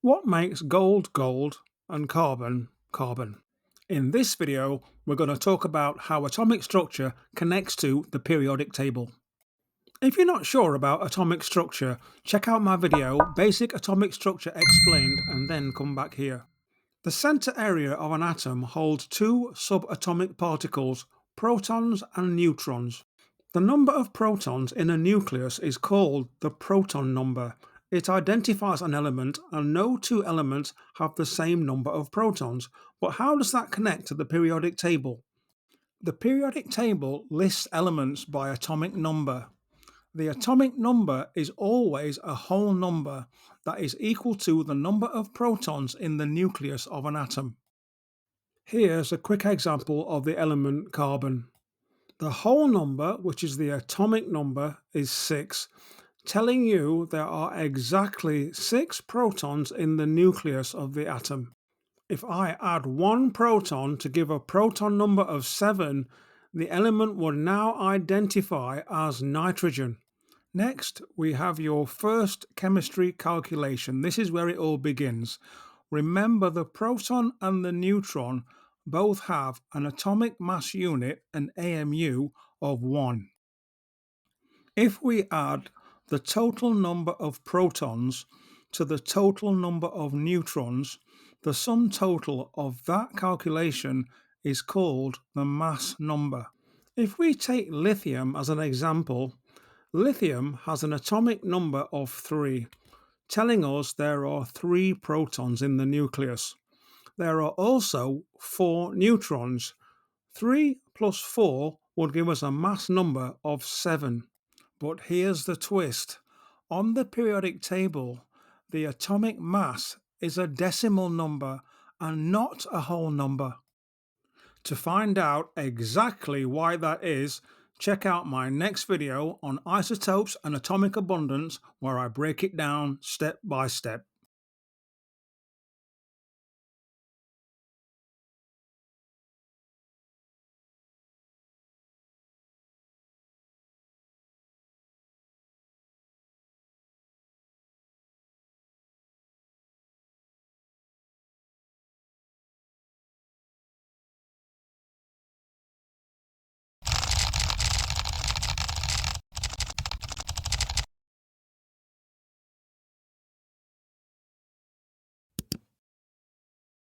What makes gold gold and carbon carbon? In this video, we're going to talk about how atomic structure connects to the periodic table. If you're not sure about atomic structure, check out my video, Basic Atomic Structure Explained, and then come back here. The center area of an atom holds two subatomic particles, protons and neutrons. The number of protons in a nucleus is called the proton number. It identifies an element, and no two elements have the same number of protons. But how does that connect to the periodic table? The periodic table lists elements by atomic number. The atomic number is always a whole number that is equal to the number of protons in the nucleus of an atom. Here's a quick example of the element carbon. The whole number, which is the atomic number, is 6, telling you there are exactly 6 protons in the nucleus of the atom. If I add one proton to give a proton number of 7, the element would now identify as nitrogen. Next, we have your first chemistry calculation. This is where it all begins. Remember, the proton and the neutron both have an atomic mass unit, an AMU, of 1. If we add the total number of protons to the total number of neutrons, the sum total of that calculation is called the mass number. If we take lithium as an example, lithium has an atomic number of 3, telling us there are 3 protons in the nucleus. There are also 4 neutrons. 3 plus 4 would give us a mass number of 7. But here's the twist. On the periodic table, the atomic mass is a decimal number and not a whole number. To find out exactly why that is, check out my next video on isotopes and atomic abundance, where I break it down step by step.